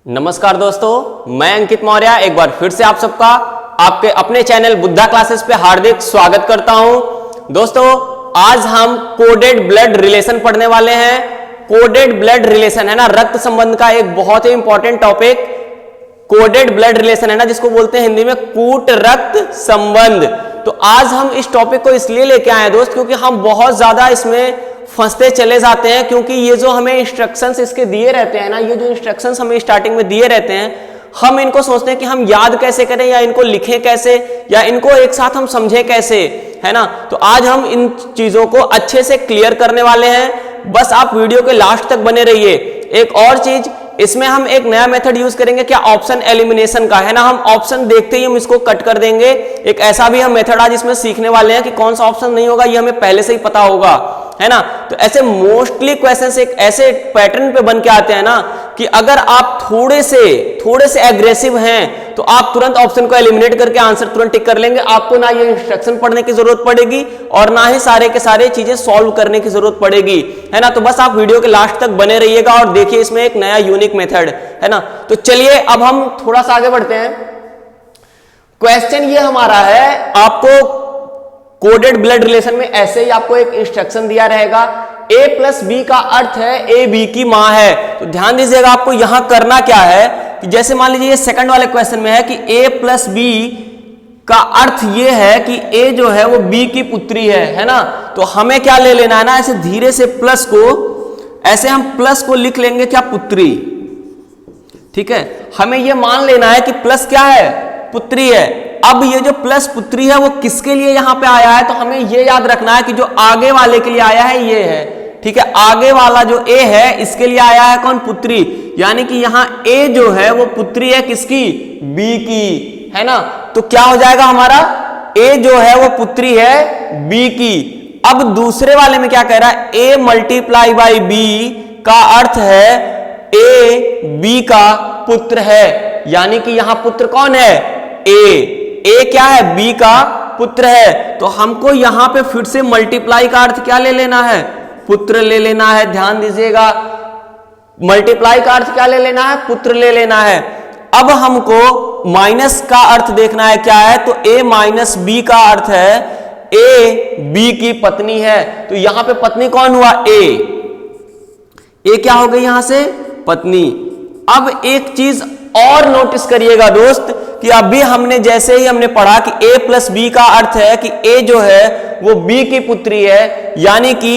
नमस्कार दोस्तों, मैं अंकित मौर्य एक बार फिर से आप सबका आपके अपने चैनल बुद्धा क्लासेस पे हार्दिक स्वागत करता हूं। दोस्तों, आज हम कोडेड ब्लड रिलेशन पढ़ने वाले हैं। कोडेड ब्लड रिलेशन है ना, रक्त संबंध का एक बहुत ही important topic coded blood relation है ना, जिसको बोलते हैं हिंदी में कूट रक्त संबंध। तो आज हम इस टॉपिक को इसलिए लेके आए हैं दोस्त, क्योंकि हम बहुत ज्यादा इसमें फंसते चले जाते हैं। क्योंकि ये जो हमें इंस्ट्रक्शंस इसके दिए रहते हैं ना, ये जो इंस्ट्रक्शंस हमें स्टार्टिंग में दिए रहते हैं, हम इनको सोचते हैं कि हम याद कैसे करें या इनको लिखें कैसे या इनको एक साथ हम समझें कैसे, है ना। तो आज हम इन चीजों को अच्छे से क्लियर करने वाले हैं। बस आप वीडियो के लास्ट तक बने रहिए। एक और चीज, इसमें हम एक नया मेथड यूज करेंगे, क्या ऑप्शन एलिमिनेशन का, है ना। हम ऑप्शन देखते ही हम इसको कट कर देंगे। एक ऐसा भी हम मेथड आज इसमें सीखने वाले हैं कि कौन सा ऑप्शन नहीं होगा, ये हमें पहले से ही पता होगा, है ना। तो ऐसे मोस्टली क्वेश्चंस एक ऐसे पैटर्न पे बन के आते हैं ना कि अगर आप थोड़े से एग्रेसिव हैं तो आप तुरंत ऑप्शन को एलिमिनेट करके आंसर तुरंत टिक कर लेंगे। आपको ना ये इंस्ट्रक्शन पढ़ने की जरूरत पड़ेगी और ना ही सारे के सारे चीजें सॉल्व करने की जरूरत पड़ेगी, है ना। तो बस आप वीडियो के लास्ट तक बने रहिएगा और देखिए इसमें एक नया यूनिक मेथड, है ना। तो चलिए अब हम थोड़ा सा आगे बढ़ते हैं। क्वेश्चन ये हमारा है, आपको कोडेड ब्लड रिलेशन में ऐसे ही आपको एक इंस्ट्रक्शन दिया रहेगा, a प्लस बी का अर्थ है a b की मां है। तो ध्यान दीजिएगा, आपको यहां करना क्या है कि जैसे मान लीजिए ये सेकंड वाले क्वेश्चन में है कि a प्लस बी का अर्थ ये है कि a जो है वो b की पुत्री है ना। तो हमें क्या ले लेना है ना, ऐसे धीरे से प्लस को, ऐसे हम प्लस को लिख लेंगे क्या, पुत्री। ठीक है, हमें ये मान लेना है कि प्लस क्या है, पुत्री है। अब ये जो प्लस पुत्री है वो किसके लिए यहां पे आया है, तो हमें ये याद रखना है कि जो आगे वाले के लिए आया है ये है। ठीक है, आगे वाला जो a है इसके लिए आया है कौन, पुत्री। यानी कि यहां a जो है वो पुत्री है किसकी, b की, है ना। तो क्या हो जाएगा हमारा, a जो है वो पुत्री है b की। अब दूसरे वाले में क्या कह रहा है, a मल्टीप्लाई बाई b का अर्थ है a b का पुत्र है। यानी कि यहां पुत्र कौन है, a क्या है, b का पुत्र है। तो हमको यहां पे फिर से मल्टीप्लाई का अर्थ क्या ले लेना है, पुत्र ले लेना है। ध्यान दीजिएगा, मल्टीप्लाई का अर्थ क्या ले लेना है, पुत्र ले लेना है। अब हमको माइनस का अर्थ देखना है क्या है, तो a माइनस b का अर्थ है a b की पत्नी है। तो यहां पे पत्नी कौन हुआ, a क्या हो गई यहां से, पत्नी। अब एक चीज और नोटिस करिएगा दोस्त कि अभी हमने जैसे ही हमने पढ़ा कि a प्लस बी का अर्थ है कि a जो है वो b की पुत्री है, यानी कि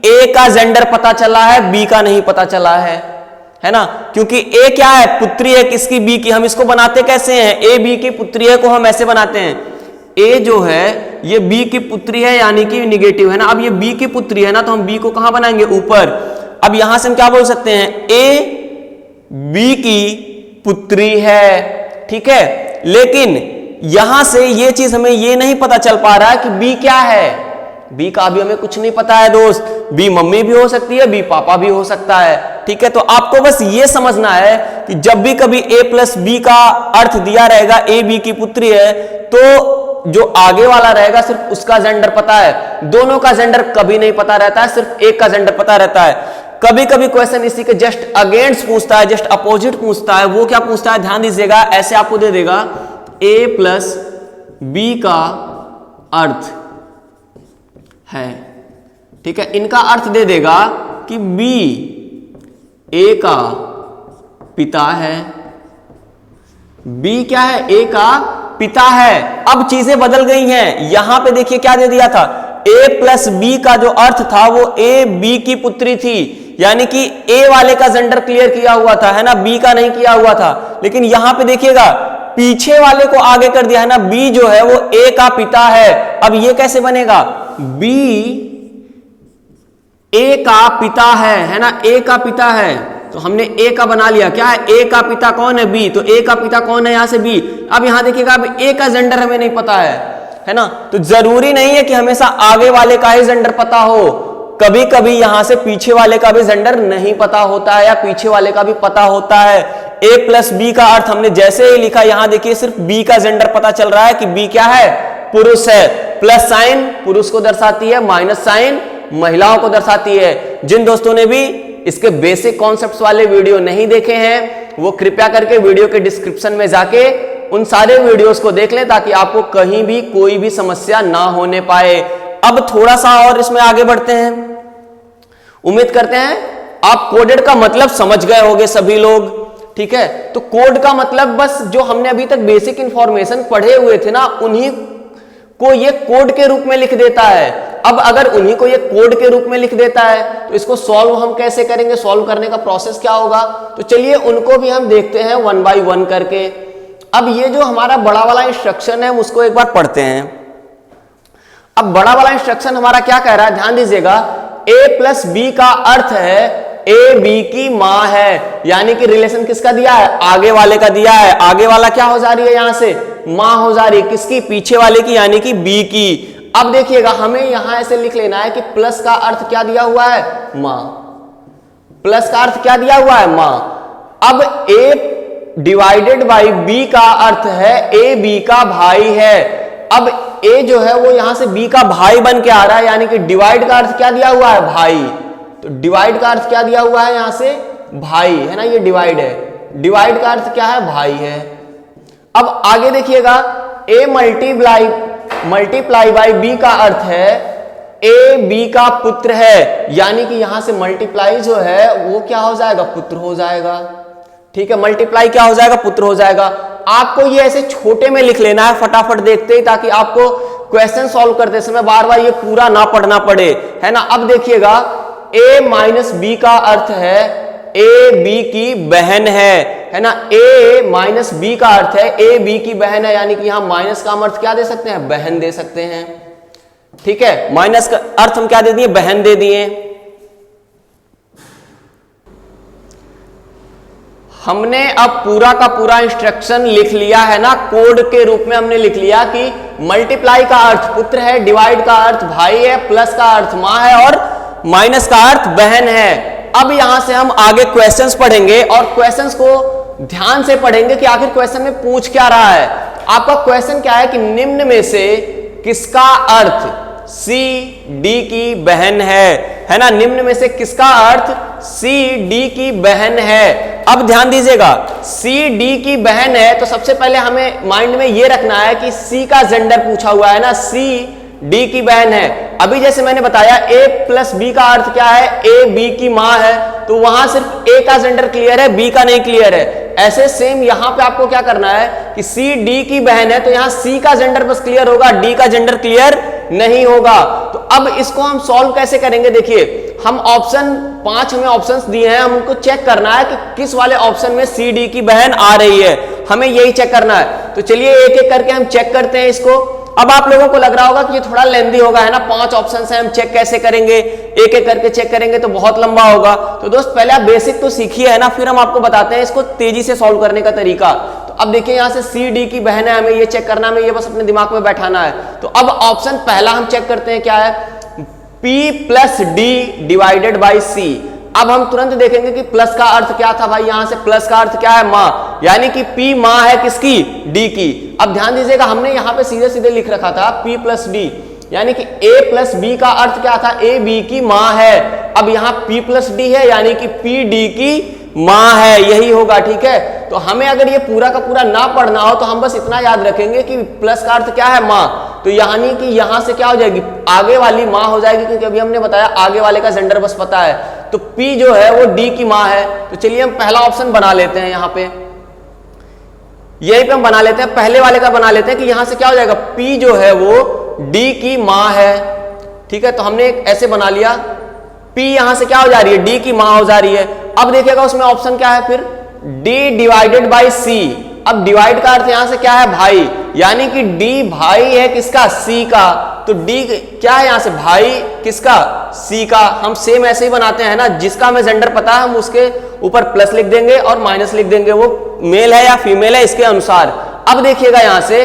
a का जेंडर पता चला है, b का नहीं पता चला है ना। क्योंकि a क्या है, पुत्री है किसकी, b की। हम इसको बनाते कैसे हैं, a b की पुत्री है को हम ऐसे बनाते हैं, a जो है ये b की पुत्री है यानी कि निगेटिव, है ना। अब ये b की पुत्री है ना, तो हम b को कहां बनाएंगे, ऊपर। अब यहां से हम क्या बोल सकते हैं, a b की पुत्री है। ठीक है, लेकिन यहां से ये चीज हमें ये नहीं पता चल पा रहा है कि b क्या है, b का अभी हमें कुछ नहीं पता है दोस्त। b मम्मी भी हो सकती है, b पापा भी हो सकता है। ठीक है, तो आपको बस ये समझना है कि जब भी कभी a प्लस बी का अर्थ दिया रहेगा a b की पुत्री है, तो जो आगे वाला रहेगा सिर्फ उसका जेंडर पता है, दोनों का जेंडर कभी नहीं पता रहता है, सिर्फ एक का जेंडर पता रहता है। कभी कभी क्वेश्चन इसी के जस्ट अगेंस्ट पूछता है, जस्ट अपोजिट पूछता है। वो क्या पूछता है, ध्यान दीजिएगा, ऐसे आपको दे देगा a प्लस बी का अर्थ है। ठीक है, इनका अर्थ दे देगा कि b a का पिता है, b क्या है, a का पिता है। अब चीजें बदल गई हैं, यहां पे देखिए क्या दे दिया था, a प्लस बी का जो अर्थ था वो a b की पुत्री थी, यानी कि a वाले का जेंडर क्लियर किया हुआ था, है ना, b का नहीं किया हुआ था। लेकिन यहां पे देखिएगा पीछे वाले को आगे कर दिया है ना, b जो है वो a का पिता है। अब ये कैसे बनेगा, b a का पिता है ना, a का पिता है। तो हमने a का बना लिया, क्या है, a का पिता कौन है, b। तो a का पिता कौन है, यहां से b। अब यहां देखिएगा, अब a का जेंडर हमें नहीं पता है ना। तो जरूरी नहीं है कि हमेशा आगे वाले का ही जेंडर पता हो, कभी कभी यहां से पीछे वाले का भी जेंडर नहीं पता होता है या पीछे वाले का भी पता होता है। a प्लस बी का अर्थ हमने जैसे ही लिखा, यहां देखिए सिर्फ b का जेंडर पता चल रहा है कि b क्या है, पुरुष है। प्लस साइन पुरुष को दर्शाती है, माइनस साइन महिलाओं को दर्शाती है। जिन दोस्तों ने भी इसके बेसिक कॉन्सेप्ट्स वाले वीडियो नहीं देखे हैं वो कृपया करके वीडियो के डिस्क्रिप्शन में जाके उन सारे वीडियोस को देख लें ताकि आपको कहीं भी कोई भी समस्या ना होने पाए। अब थोड़ा सा और इसमें आगे बढ़ते हैं। उम्मीद करते हैं आप कोडेड का मतलब समझ गए होंगे सभी लोग, ठीक है। तो कोड का मतलब बस जो हमने अभी तक बेसिक इंफॉर्मेशन पढ़े हुए थे ना, उन्हीं को ये कोड के रूप में लिख देता है। अब अगर उन्हीं को ये कोड के रूप में लिख देता है तो इसको सॉल्व हम कैसे करेंगे, सॉल्व करने का प्रोसेस क्या होगा, तो चलिए उनको भी हम देखते हैं वन बाय वन करके। अब ये जो हमारा बड़ा वाला इंस्ट्रक्शन है उसको एक बार पढ़ते हैं। अब बड़ा वाला इंस्ट्रक्शन हमारा क्या कह रहा है, ध्यान दीजिएगा। a प्लस बी का अर्थ है ए बी की मां है, यानी कि रिलेशन किसका दिया है, आगे वाले का दिया है। आगे वाला क्या हो जा रही है, यहां से मां हो जा रही है, किसकी, पीछे वाले की, यानी कि बी की। अब देखिएगा हमें यहां ऐसे लिख लेना है कि प्लस का अर्थ क्या दिया हुआ है, मां। प्लस का अर्थ क्या दिया हुआ है, मां। अब a डिवाइडेड बाई b का अर्थ है ए बी का भाई है। अब a जो है वो यहां से b का भाई बन के आ रहा है, यानी कि डिवाइड का अर्थ क्या दिया हुआ है, भाई। तो डिवाइड का अर्थ क्या दिया हुआ है, यहां से भाई है ना, ये डिवाइड है। डिवाइड का अर्थ क्या है, भाई है। अब आगे देखिएगा a मल्टीप्लाई बाई b का अर्थ है ए बी का पुत्र है, यानी कि यहां से मल्टीप्लाई जो है वो क्या हो जाएगा, पुत्र हो जाएगा। ठीक है, मल्टीप्लाई क्या हो जाएगा, पुत्र हो जाएगा। आपको ये ऐसे छोटे में लिख लेना है फटाफट देखते ही, ताकि आपको क्वेश्चन सॉल्व करते समय बार बार ये पूरा ना पढ़ना पड़े, है ना। अब देखिएगा a माइनस बी का अर्थ है ए बी की बहन है ना। a माइनस बी का अर्थ है ए बी की बहन है, यानी कि यहां माइनस का हम अर्थ क्या दे सकते हैं, बहन दे सकते हैं। ठीक है, माइनस का अर्थ हम क्या दे दिए, बहन दे दिए। हमने अब पूरा का पूरा इंस्ट्रक्शन लिख लिया है ना, कोड के रूप में हमने लिख लिया कि मल्टीप्लाई का अर्थ पुत्र है, डिवाइड का अर्थ भाई है, प्लस का अर्थ मां है और माइनस का अर्थ बहन है। अब यहां से हम आगे क्वेश्चंस पढ़ेंगे और क्वेश्चंस को ध्यान से पढ़ेंगे कि आखिर क्वेश्चन में पूछ क्या रहा है। आपका क्वेश्चन क्या है कि निम्न में से किसका अर्थ सी डी की बहन है ना। निम्न में से किसका अर्थ सी डी की बहन है। अब ध्यान दीजिएगा, सी डी की बहन है तो सबसे पहले हमें माइंड में यह रखना है कि सी का जेंडर पूछा हुआ है ना, सी डी की बहन है। अभी जैसे मैंने बताया a प्लस बी का अर्थ क्या है, ए बी की मां है, तो वहां सिर्फ a का जेंडर क्लियर है, b का नहीं क्लियर है। ऐसे सेम यहां पे आपको क्या करना है कि सी डी की बहन है तो यहां c का जेंडर बस क्लियर होगा, d का जेंडर क्लियर नहीं होगा। तो अब इसको हम सॉल्व कैसे करेंगे, देखिए हम ऑप्शन 5 हमें ऑप्शंस दिए हैं, हम उनको चेक करना है कि किस वाले ऑप्शन में सी डी की बहन आ रही है, हमें यही चेक करना है। तो चलिए एक एक करके हम चेक करते हैं इसको। अब आप लोगों को लग रहा होगा कि ये थोड़ा लेंदी होगा, है ना, 5 ऑप्शन है, हम चेक कैसे करेंगे, एक एक करके चेक करेंगे तो बहुत लंबा होगा। तो दोस्त पहले आप बेसिक तो सीखिए, है ना, फिर हम आपको बताते हैं इसको तेजी से सॉल्व करने का तरीका। तो अब देखिए यहां से सी डी की बहन है, हमें ये चेक करना है, हमें ये बस अपने दिमाग में बैठाना है। तो अब ऑप्शन पहला हम चेक करते हैं, क्या है, P plus D divided by C. अब हम तुरंत देखेंगे कि प्लस का अर्थ क्या था भाई, यहां से प्लस का अर्थ क्या है, मां, यानी कि P मां है किसकी, D की। अब ध्यान दीजिएगा हमने यहां पे सीधे सीधे लिख रखा था P प्लस D, यानी कि A प्लस B का अर्थ क्या था, A B की मां है। अब यहां P प्लस D है, यानी कि P D की मां है, यही होगा। ठीक है, तो हमें अगर ये पूरा का पूरा ना पढ़ना हो तो हम बस इतना याद रखेंगे कि प्लस का अर्थ क्या है, मां। तो यानी कि यहां से क्या हो जाएगी, आगे वाली मां हो जाएगी, क्योंकि अभी हमने बताया आगे वाले का जेंडर बस पता है। तो P जो है वो D की मां है। तो चलिए हम पहला ऑप्शन बना लेते हैं, यहां पे यही पे हम बना लेते हैं, पहले वाले का बना लेते हैं कि यहां से क्या हो जाएगा, P जो है वो D की मां है। ठीक है, तो हमने एक ऐसे बना लिया, P यहां से क्या हो जा रही है, D की मां हो जा रही है। अब देखिएगा उसमें ऑप्शन क्या है फिर, D डिवाइडेड बाई C। अब डिवाइड का अर्थ यहां से क्या है, भाई, यानी कि D भाई है किसका, C का। तो D क्या है यहां से, भाई किसका, C का। हम सेम ऐसे ही बनाते हैं ना, जिसका हमें जेंडर पता है हम उसके ऊपर प्लस लिख देंगे और माइनस लिख देंगे, वो मेल है या फीमेल है इसके अनुसार। अब देखिएगा यहां से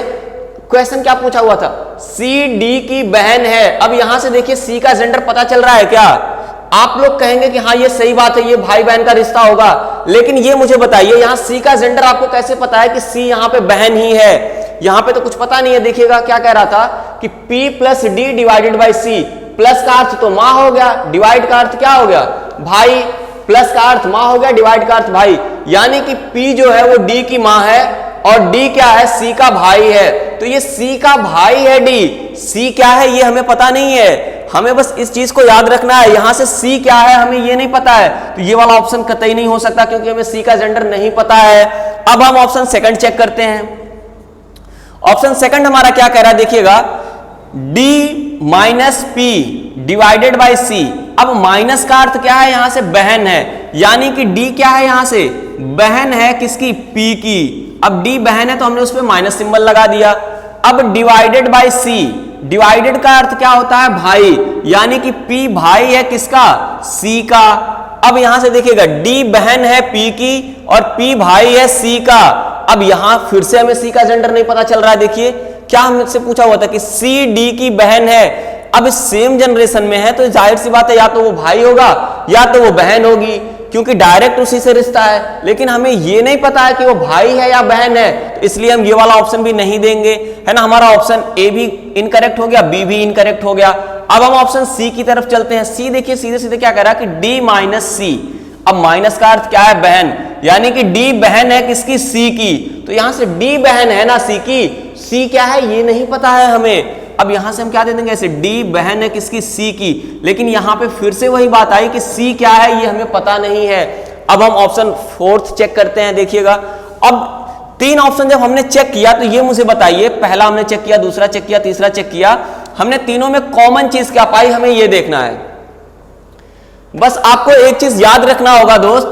क्वेश्चन क्या पूछा हुआ था, सी डी की बहन है। अब यहां से देखिए C का जेंडर पता चल रहा है क्या। आप लोग कहेंगे कि हाँ ये सही बात है, ये भाई बहन का रिश्ता होगा, लेकिन ये मुझे बताइए यहाँ C का जेंडर आपको कैसे पता है कि C यहाँ पे बहन ही है, यहाँ पे तो कुछ पता नहीं है। देखिएगा क्या कह रहा था कि P plus D divided by C। Plus का अर्थ तो माँ हो गया, डिवाइड का अर्थ क्या हो गया, भाई। प्लस का अर्थ माँ हो गया, डिवाइड का अर्थ भाई। यानी कि P जो है वो D की मां है और D क्या है, C का भाई है। तो ये C का भाई है D, C क्या है ये हमें पता नहीं है, हमें बस इस चीज को याद रखना है। यहां से C क्या है हमें ये नहीं पता है, तो ये वाला ऑप्शन कतई नहीं हो सकता क्योंकि हमें C का जेंडर नहीं पता है। अब हम ऑप्शन सेकंड चेक करते हैं। ऑप्शन सेकंड हमारा क्या कह रहा है, देखिएगा, D minus P divided by C। अब माइनस का अर्थ क्या है, यहां से बहन है, यानी कि D क्या है, यहां से बहन है किसकी, P की। अब D बहन है तो हमने उस पर माइनस सिंबल लगा दिया। अब डिवाइडेड बाई C, डिवाइडेड का अर्थ क्या होता है, भाई, यानी कि P भाई है किसका, C का। अब यहां से देखिएगा D बहन है P की और P भाई है C का। अब यहां फिर से हमें C का जेंडर नहीं पता चल रहा है। देखिए क्या हमसे पूछा हुआ था कि C D की बहन है। अब सेम जनरेशन में है तो जाहिर सी बात है या तो वो भाई होगा या तो वो बहन होगी, क्योंकि डायरेक्ट उसी से रिश्ता है। लेकिन हमें ये नहीं पता है कि वो भाई है या बहन है, तो इसलिए हम ये वाला ऑप्शन भी नहीं देंगे, है ना। हमारा ऑप्शन ए भी इनकरेक्ट हो गया, बी भी इनकरेक्ट हो गया। अब हम ऑप्शन सी की तरफ चलते हैं। सी देखिए सीधे सीधे क्या कह रहा है कि डी माइनस सी। अब माइनस का अर्थ क्या है, बहन, यानी कि डी बहन है किसकी, सी की। तो यहां से डी बहन है ना सी की, सी क्या है ये नहीं पता है हमें। अब यहां से हम क्या दे देंगे, ऐसे डी बहन है किसकी, सी की। लेकिन यहां पे फिर से वही बात आई कि सी क्या है ये हमें पता नहीं है। अब हम ऑप्शन फोर्थ चेक करते हैं। देखिएगा अब तीन ऑप्शन जब हमने चेक किया तो ये मुझे बताइए, पहला हमने चेक किया, दूसरा चेक किया, तीसरा चेक किया, हमने तीनों में कॉमन चीज क्या पाई, हमें ये देखना है। बस आपको एक चीज याद रखना होगा दोस्त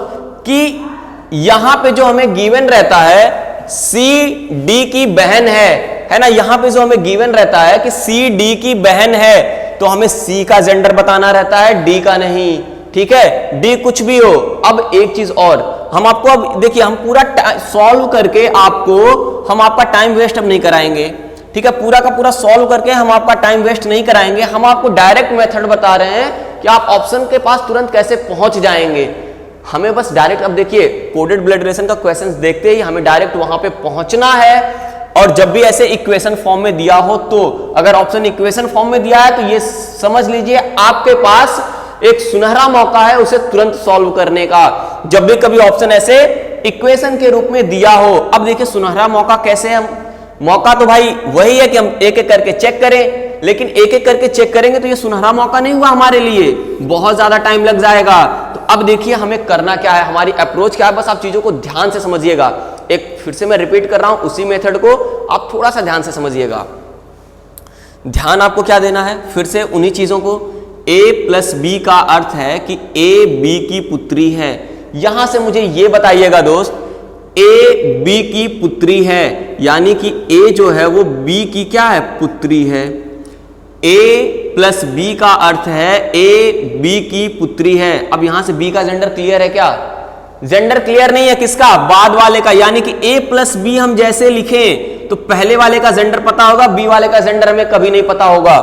कि यहां पे जो हमें गिवन रहता है सी डी की बहन है ना। यहां पे जो हमें गिवन रहता है कि सी डी की बहन है तो हमें सी का जेंडर बताना रहता है, डी का नहीं, ठीक है। डी कुछ भी हो। अब एक चीज और हम आपको, अब देखिए हम पूरा सॉल्व करके हम आपका टाइम वेस्ट अब नहीं कराएंगे, ठीक है। पूरा का पूरा सॉल्व करके हम आपका टाइम वेस्ट नहीं कराएंगे। हम आपको डायरेक्ट मेथड बता रहे हैं कि आप ऑप्शन के पास तुरंत कैसे पहुंच जाएंगे। हमें बस डायरेक्ट, अब देखिए कोडेड ब्लड रिलेशन का क्वेश्चंस देखते ही हमें डायरेक्ट वहां पे पहुंचना है। और जब भी ऐसे इक्वेशन फॉर्म में दिया हो, तो अगर ऑप्शन इक्वेशन फॉर्म में दिया है तो ये समझ लीजिए आपके पास एक सुनहरा मौका है उसे तुरंत सॉल्व करने का, जब भी कभी ऑप्शन ऐसे इक्वेशन के रूप में दिया हो। अब देखिए सुनहरा मौका कैसे, हम मौका तो भाई वही है कि हम एक एक करके चेक करें, लेकिन एक एक करके चेक करेंगे तो ये सुनहरा मौका नहीं हुआ हमारे लिए, बहुत ज्यादा टाइम लग जाएगा। तो अब देखिए हमें करना क्या है, हमारी अप्रोच क्या है, बस आप चीजों को ध्यान से समझिएगा। एक फिर से मैं रिपीट कर रहा हूं, उसी मेथड को आप थोड़ा सा ध्यान से समझिएगा। ध्यान आपको क्या देना है, फिर से उन्हीं चीजों को, a प्लस बी का अर्थ है कि a b की पुत्री है। यहां से मुझे ये बताइएगा दोस्त, a b की पुत्री है, यानी कि a जो है वो b की क्या है, पुत्री है। a प्लस b का अर्थ है a b की पुत्री है। अब यहां से b का जेंडर क्लियर है क्या, जेंडर क्लियर नहीं है, किसका, बाद वाले का। यानी कि a प्लस बी हम जैसे लिखें तो पहले वाले का जेंडर पता होगा, b वाले का जेंडर हमें कभी नहीं पता होगा।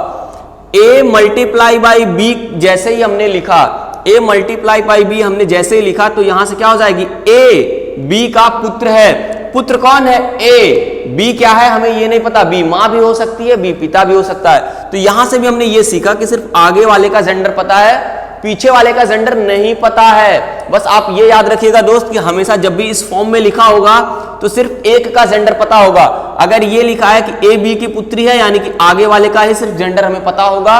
a मल्टीप्लाई बाई बी जैसे ही हमने लिखा, a मल्टीप्लाई बाई बी हमने जैसे ही लिखा तो यहां से क्या हो जाएगी, a b का पुत्र है। पुत्र कौन है, a, b क्या है हमें ये नहीं पता, b मां भी हो सकती है, b पिता भी हो सकता है। तो यहां से भी हमने ये सीखा कि सिर्फ आगे वाले का जेंडर पता है, पीछे वाले का जेंडर नहीं पता है। बस आप ये याद रखिएगा दोस्त कि हमेशा जब भी इस फॉर्म में लिखा होगा तो सिर्फ एक का जेंडर पता होगा। अगर ये लिखा है कि ए बी की पुत्री है, यानी कि आगे वाले का ही सिर्फ जेंडर हमें पता होगा।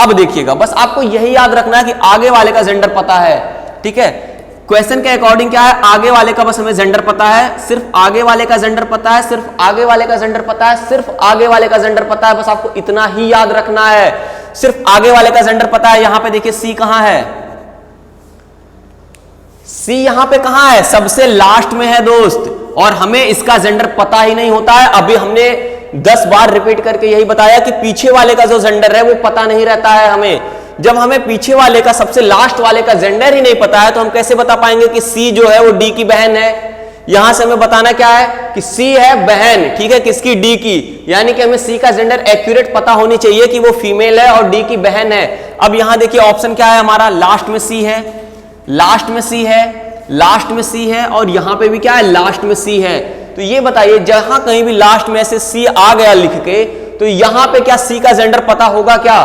अब देखिएगा बस आपको यही याद रखना है कि आगे वाले का जेंडर पता है, ठीक है। क्वेश्चन के अकॉर्डिंग क्या है, आगे वाले का बस हमें जेंडर पता है, सिर्फ आगे वाले का जेंडर पता है, सिर्फ आगे वाले का जेंडर पता है, सिर्फ आगे वाले का जेंडर पता है। बस आपको इतना ही याद रखना है, सिर्फ आगे वाले का जेंडर पता है। यहां पे देखिए सी कहां है, सी यहां पे कहां है, सबसे लास्ट में है दोस्त, और हमें इसका जेंडर पता ही नहीं होता है। अभी हमने 10 बार रिपीट करके यही बताया कि पीछे वाले का जो जेंडर है वो पता नहीं रहता है हमें। जब हमें पीछे वाले का, सबसे लास्ट वाले का जेंडर ही नहीं पता है तो हम कैसे बता पाएंगे कि सी जो है वो डी की बहन है। यहां से हमें बताना क्या है कि सी है बहन, ठीक है, किसकी, डी की। यानी कि हमें सी का जेंडर एक्यूरेट पता होनी चाहिए कि वो फीमेल है और डी की बहन है। अब यहां देखिए ऑप्शन क्या है हमारा, लास्ट में सी है, लास्ट में सी है, लास्ट में सी है, और यहां पे भी क्या है, लास्ट में सी है। तो ये बताइए जहां कहीं भी लास्ट में से सी आ गया लिख के, तो यहां पे क्या सी का जेंडर पता होगा क्या,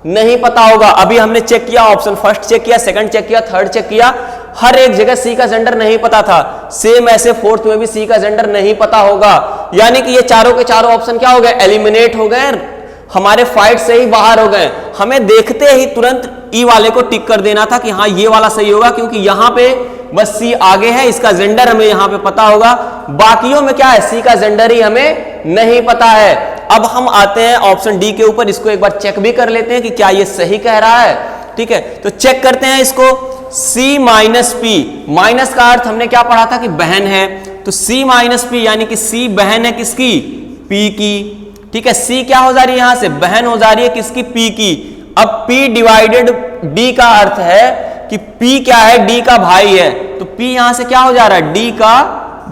नहीं पता होगा। अभी हमने चेक किया, ऑप्शन फर्स्ट चेक किया, सेकंड चेक किया, थर्ड चेक किया, हर एक जगह सी का जेंडर नहीं पता था, सेम ऐसे फोर्थ में भी सी का जेंडर नहीं पता होगा। यानी कि ये चारों के चारों ऑप्शन क्या हो गए, एलिमिनेट हो गए, हमारे फाइट से ही बाहर हो गए। हमें देखते ही तुरंत ई वाले को टिक कर देना था कि हाँ ये वाला सही होगा, क्योंकि यहां पे बस सी आगे है, इसका जेंडर हमें यहां पे पता होगा। बाकियों में क्या है, सी का जेंडर ही हमें नहीं पता है। अब हम आते हैं ऑप्शन डी के ऊपर, इसको एक बार चेक भी कर लेते हैं कि क्या ये सही कह रहा है। ठीक है, तो चेक करते हैं इसको। C माइनस पी, माइनस का अर्थ हमने क्या पढ़ा था कि बहन है, तो C माइनस पी यानी कि C बहन है किसकी, P की। ठीक है, C क्या हो जा रही है, यहां से बहन हो जा रही है किसकी, P की। अब P डिवाइडेड D का अर्थ है कि P क्या है, D का भाई है, तो P यहां से क्या हो जा रहा है, D का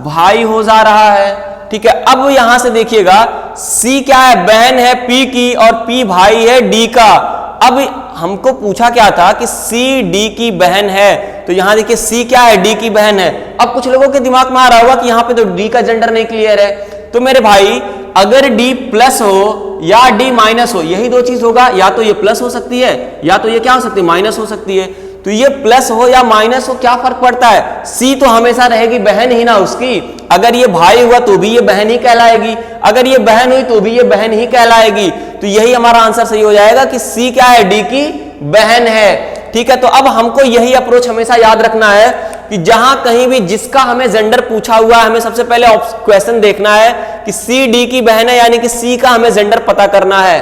भाई हो जा रहा है। ठीक है, अब यहां से देखिएगा C क्या है, बहन है P की और P भाई है D का। अब हमको पूछा क्या था कि C D की बहन है, तो यहां देखिए C क्या है, D की बहन है। अब कुछ लोगों के दिमाग में आ रहा होगा कि यहां पे तो D का जेंडर नहीं क्लियर है, तो मेरे भाई अगर D प्लस हो या D माइनस हो, यही दो चीज होगा, या तो ये प्लस हो सकती है या तो ये क्या हो सकती है, माइनस हो सकती है। तो ये प्लस हो या माइनस हो क्या फर्क पड़ता है, C तो हमेशा रहेगी बहन ही ना उसकी। अगर ये भाई हुआ तो भी ये बहन ही कहलाएगी, अगर ये बहन हुई तो भी ये बहन ही कहलाएगी। तो यही हमारा आंसर सही हो जाएगा कि C क्या है, D की बहन है। ठीक है, तो अब हमको यही अप्रोच हमेशा याद रखना है कि जहां कहीं भी जिसका हमें जेंडर पूछा हुआ है, हमें सबसे पहले क्वेश्चन देखना है कि C D की बहन है, यानी कि C का हमें जेंडर पता करना है।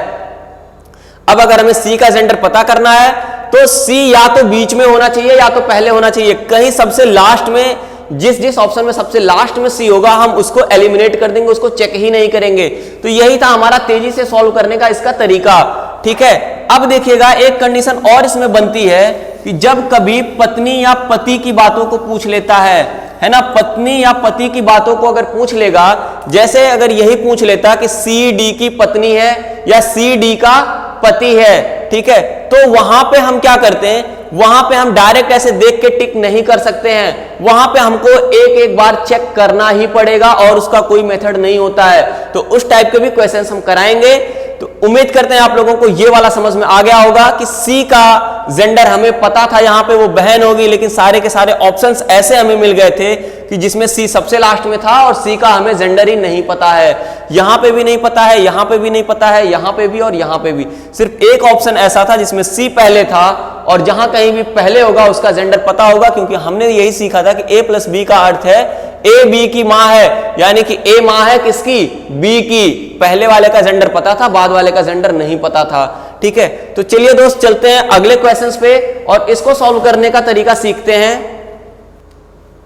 अब अगर हमें C का जेंडर पता करना है तो C या तो बीच में होना चाहिए या तो पहले होना चाहिए। कहीं सबसे लास्ट में, जिस ऑप्शन में सबसे लास्ट में C होगा हम उसको एलिमिनेट कर देंगे, उसको चेक ही नहीं करेंगे। तो यही था हमारा तेजी से सॉल्व करने का इसका तरीका। ठीक है, अब देखिएगा एक कंडीशन और इसमें बनती है कि जब कभी पत्नी या पति की बातों को पूछ लेता है ना, पत्नी या पति की बातों को अगर पूछ लेगा, जैसे अगर यही पूछ लेता कि C D की पत्नी है या C D का पति है, ठीक है, तो वहां पे हम क्या करते हैं, वहां पे हम डायरेक्ट ऐसे देख के टिक नहीं कर सकते हैं, वहां पे हमको एक एक बार चेक करना ही पड़ेगा और उसका कोई मेथड नहीं होता है। तो उस टाइप के भी क्वेश्चंस हम कराएंगे। तो उम्मीद करते हैं आप लोगों को ये वाला समझ में आ गया होगा कि C का जेंडर हमें पता था, यहां पे वो बहन होगी, लेकिन सारे के सारे ऑप्शंस ऐसे हमें मिल गए थे कि जिसमें C सबसे लास्ट में था और C का हमें जेंडर ही नहीं पता है। यहां पे भी नहीं पता है, यहां पे भी नहीं पता है, यहां पे भी और यहां पे भी। सिर्फ एक ऑप्शन ऐसा था जिसमें C पहले था और जहां कहीं भी पहले होगा उसका जेंडर पता होगा, क्योंकि हमने यही सीखा था कि A प्लस B का अर्थ है A B की मां है, यानी कि A मां है किसकी, B की। पहले वाले का जेंडर पता था, बाद वाले का जेंडर नहीं पता था। ठीक है, तो चलिए दोस्त चलते हैं अगले क्वेश्चंस पे और इसको सॉल्व करने का तरीका सीखते हैं।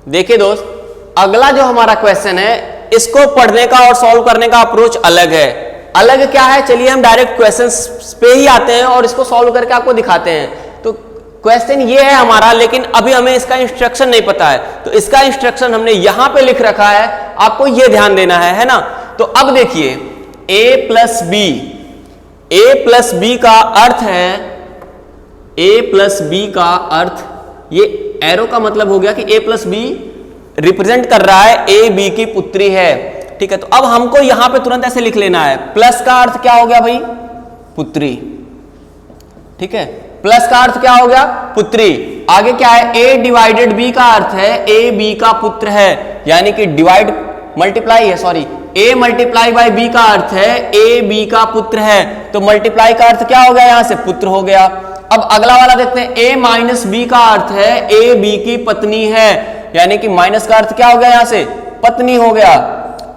देखिए दोस्त, अगला जो हमारा क्वेश्चन है इसको पढ़ने का और सॉल्व करने का अप्रोच अलग है। अलग क्या है, चलिए हम डायरेक्ट क्वेश्चंस पे ही आते हैं और इसको सॉल्व करके आपको दिखाते हैं। तो क्वेश्चन ये है हमारा, लेकिन अभी हमें इसका इंस्ट्रक्शन नहीं पता है, तो इसका इंस्ट्रक्शन हमने यहां पे लिख रखा है, आपको ये ध्यान देना है ना। तो अब देखिए A plus B, A plus B का अर्थ है, A प्लस बी का अर्थ, ये एरो का मतलब हो गया कि A प्लस बी रिप्रेजेंट कर रहा है A B की पुत्री है। ठीक है, तो अब हमको यहां पे तुरंत ऐसे लिख लेना है, प्लस का अर्थ क्या हो गया भाई, पुत्री। ठीक है, प्लस का अर्थ क्या हो गया, पुत्री। आगे क्या है, A डिवाइडेड B का अर्थ है A B का पुत्र है, यानी कि डिवाइड मल्टीप्लाई है, sorry, A multiply by B का अर्थ है A B का पुत्र है। तो मल्टीप्लाई का अर्थ क्या हो गया, यहां से पुत्र हो गया। अब अगला वाला देखते हैं, A माइनस B का अर्थ है A B की पत्नी है, यानी कि माइनस का अर्थ क्या हो गया, यहां से पत्नी हो गया।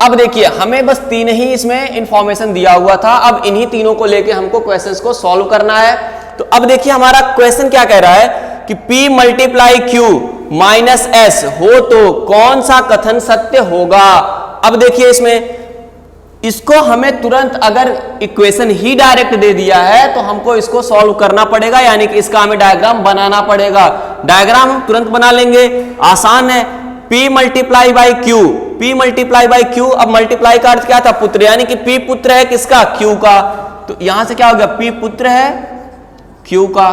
अब देखिए हमें बस तीन ही इसमें इंफॉर्मेशन दिया हुआ था, अब इन्हीं तीनों को लेके हमको क्वेश्चंस को सॉल्व करना है। तो अब देखिए हमारा क्वेश्चन क्या कह रहा है कि P multiply Q minus S हो तो कौन सा कथन सत्य होगा। अब देखिए इसमें इसको हमें तुरंत अगर इक्वेशन ही डायरेक्ट दे दिया है तो हमको इसको सॉल्व करना पड़ेगा, यानी कि इसका हमें डायग्राम बनाना पड़ेगा। डायग्राम हम तुरंत बना लेंगे, आसान है। P multiply by Q, P multiply by Q, अब मल्टीप्लाई का अर्थ क्या था, पुत्र, यानी कि P पुत्र है किसका, Q का। तो यहां से क्या हो गया, P पुत्र है Q का।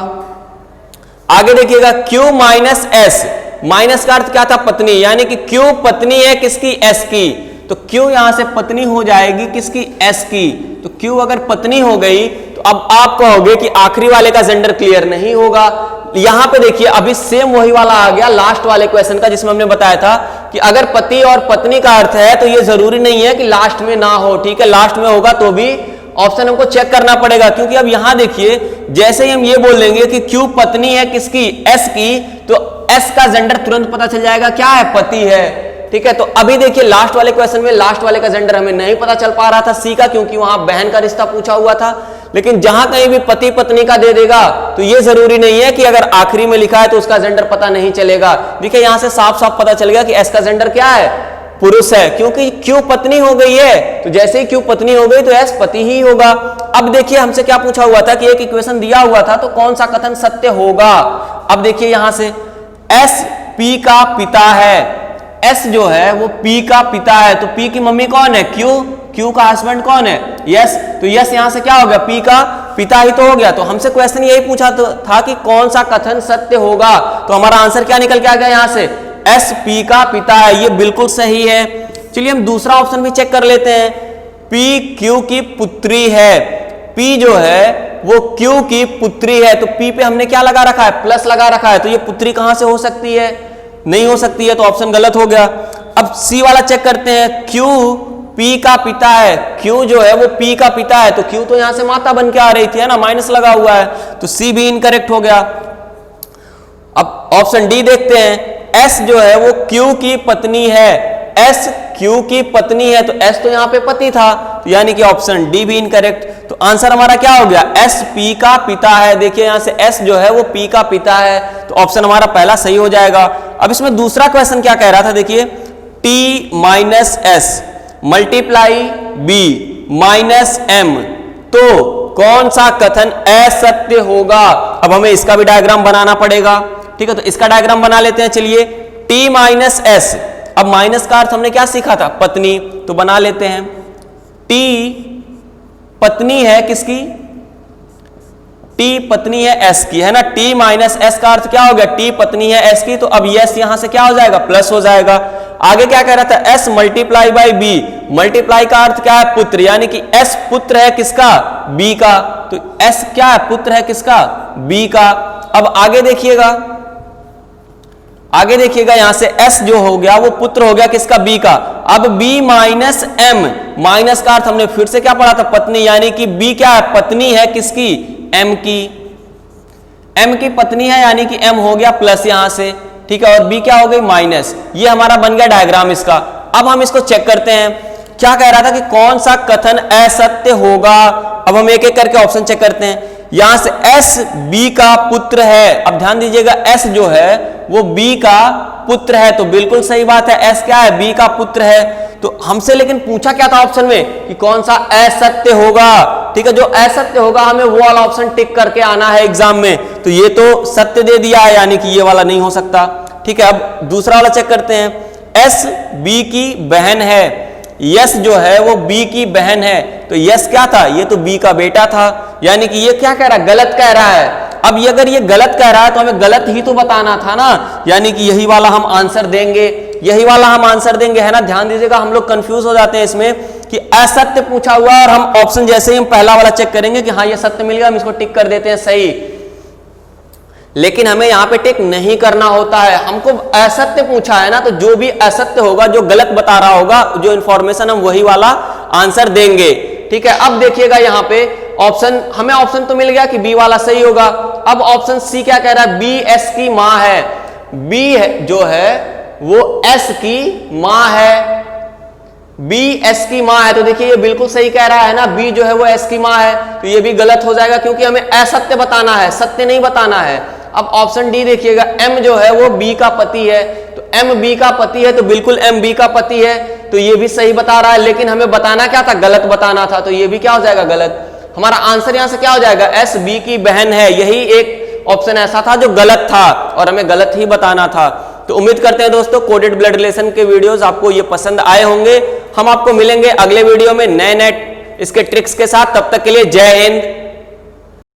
आगे देखिएगा Q माइनस S, माइनस का अर्थ क्या था, पत्नी, यानी कि Q पत्नी है किसकी, S की। तो Q यहां से पत्नी हो जाएगी किसकी, S की। तो Q अगर पत्नी हो गई तो अब आप कहोगे कि आखिरी वाले का जेंडर क्लियर नहीं होगा, यहां पे देखिए अभी सेम वही वाला आ गया लास्ट वाले क्वेश्चन का, जिसमें हमने बताया था कि अगर पति और पत्नी का अर्थ है तो ये जरूरी नहीं है कि लास्ट में ना हो, ठीक है, लास्ट में होगा तो भी ऑप्शन हमको चेक करना पड़ेगा। क्योंकि अब यहां देखिए जैसे ही हम ये बोल देंगे कि क्यों पत्नी है किसकी, एस की, तो एस का जेंडर तुरंत पता चल जाएगा, क्या है, पति है, ठीक है। तो अभी देखिए लास्ट वाले क्वेश्चन में लास्ट वाले का जेंडर हमें नहीं पता चल पा रहा था, सी का, क्योंकि वहां बहन का रिश्ता पूछा हुआ था। लेकिन जहां कहीं भी पति पत्नी का दे देगा तो ये जरूरी नहीं है कि अगर आखिरी में लिखा है तो उसका जेंडर पता नहीं चलेगा। देखिए यहां से साफ साफ पता चल गया कि एस का जेंडर क्या है, पुरुष है, क्योंकि क्यों पत्नी हो गई है, तो जैसे ही क्यों पत्नी हो गई तो एस पति ही होगा। अब देखिए हमसे क्या पूछा हुआ था कि एक इक्वेशन दिया हुआ था तो कौन सा कथन सत्य होगा। अब देखिए यहां से एस पी का पिता है, एस जो है वो पी का पिता है, तो पी की मम्मी कौन है, क्यू, क्यू का हस्बैंड कौन है, यस, तो यस यहां से क्या हो गया, पी का पिता ही तो हो गया। तो हमसे क्वेश्चन यही पूछा था कि कौन सा कथन सत्य होगा, तो हमारा आंसर क्या निकल के आ गया यहां से, एस पी का पिता है, ये बिल्कुल सही है। चलिए हम दूसरा ऑप्शन भी चेक कर लेते हैं, पी क्यू की पुत्री है, पी जो है वो क्यू की पुत्री है, तो पी पे हमने क्या लगा रखा है, प्लस लगा रखा है, तो ये पुत्री कहां से हो सकती है, नहीं हो सकती है, तो ऑप्शन गलत हो गया। अब सी वाला चेक करते हैं, क्यू पी का पिता है, क्यू जो है वो पी का पिता है, तो क्यू तो यहां से माता बन के आ रही थी, है ना, माइनस लगा हुआ है, तो सी भी इनकरेक्ट हो गया। अब ऑप्शन डी देखते हैं, एस जो है वो क्यू की पत्नी है, एस क्यू की पत्नी है, तो एस तो यहां पे पति था, तो यानी कि ऑप्शन डी भी इनकरेक्ट। तो आंसर हमारा क्या हो गया, एस पी का पिता है। देखिए यहां से एस जो है वो पी का पिता है, तो ऑप्शन हमारा पहला सही हो जाएगा। अब इसमें दूसरा क्वेश्चन क्या कह रहा था, देखिए T minus S multiply B minus M, तो कौन सा कथन असत्य होगा। अब हमें इसका भी डायग्राम बनाना पड़ेगा, ठीक है, तो इसका डायग्राम बना लेते हैं। चलिए टी माइनस एस, अब माइनस का अर्थ हमने क्या सीखा था, पत्नी, तो बना लेते हैं, टी पत्नी है किसकी, टी पत्नी है एस की, है ना, टी माइनस एस का अर्थ क्या हो गया, टी पत्नी है एस की, तो अब यस यहां से क्या हो जाएगा, प्लस हो जाएगा। आगे क्या कह रहा था, S multiply by B, multiply का अर्थ क्या है, पुत्र, यानी कि एस पुत्र है किसका, बी का, तो एस क्या है, पुत्र है किसका, बी का। अब आगे देखिएगा, आगे देखिएगा यहां से s जो हो गया वो पुत्र हो गया किसका, b का। अब b माइनस m, माइनस का अर्थ हमने फिर से क्या पढ़ा था, पत्नी, यानी कि b क्या है, पत्नी है किसकी, m की, m की पत्नी है, यानी कि m हो गया प्लस यहां से, ठीक है, और b क्या हो गई, माइनस। ये हमारा बन गया डायग्राम इसका। अब हम इसको चेक करते हैं, क्या कह रहा था कि कौन सा कथन असत्य होगा। अब हम एक एक करके ऑप्शन चेक करते हैं। यहां से s b का पुत्र है, अब ध्यान दीजिएगा s जो है वो b का पुत्र है, तो बिल्कुल सही बात है, s क्या है, b का पुत्र है। तो हमसे लेकिन पूछा क्या था ऑप्शन में कि कौन सा असत्य होगा, ठीक है, जो असत्य होगा हमें वो वाला ऑप्शन टिक करके आना है एग्जाम में, तो ये तो सत्य दे दिया है, यानी कि ये वाला नहीं हो सकता, ठीक है। अब दूसरा वाला चेक करते हैं, s b की बहन है, यस जो है वो बी की बहन है, तो यस क्या था, ये तो बी का बेटा था, यानी कि ये क्या कह रहा है, गलत कह रहा है। अब ये अगर ये गलत कह रहा है तो हमें गलत ही तो बताना था ना, यानी कि यही वाला हम आंसर देंगे, यही वाला हम आंसर देंगे, है ना। ध्यान दीजिएगा, हम लोग कंफ्यूज हो जाते हैं इसमें कि असत्य पूछा हुआ है और हम ऑप्शन जैसे ही हम पहला वाला चेक करेंगे कि हाँ ये सत्य मिल गया, हम इसको टिक कर देते हैं सही, लेकिन हमें यहां पे टिक नहीं करना होता है। हमको असत्य पूछा है ना, तो जो भी असत्य होगा, जो गलत बता रहा होगा, जो इंफॉर्मेशन हम वही वाला आंसर देंगे, ठीक है। अब देखिएगा यहाँ पे ऑप्शन, हमें ऑप्शन तो मिल गया कि बी वाला सही होगा। अब ऑप्शन सी क्या कह रहा है, बी एस की मां है, बी जो है वो एस की मां है, बी एस की मां है, तो देखिए ये बिल्कुल सही कह रहा है ना, बी जो है वो एस की मां है, तो ये भी गलत हो जाएगा क्योंकि हमें असत्य बताना है, सत्य नहीं बताना है। अब ऑप्शन डी देखिएगा, एम जो है वो बी का पति है, तो एम बी का पति है, तो बिल्कुल एम बी का पति है, तो ये भी सही बता रहा है, लेकिन हमें बताना क्या था, गलत बताना था, तो ये भी क्या हो जाएगा, गलत। हमारा आंसर यहां से क्या हो जाएगा, एस बी की बहन है, यही एक ऑप्शन ऐसा था जो गलत था और हमें गलत ही बताना था। तो उम्मीद करते हैं दोस्तों कोडेड ब्लड रिलेशन के वीडियोस आपको ये पसंद आए होंगे। हम आपको मिलेंगे अगले वीडियो में नए इसके ट्रिक्स के साथ। तब तक के लिए जय हिंद,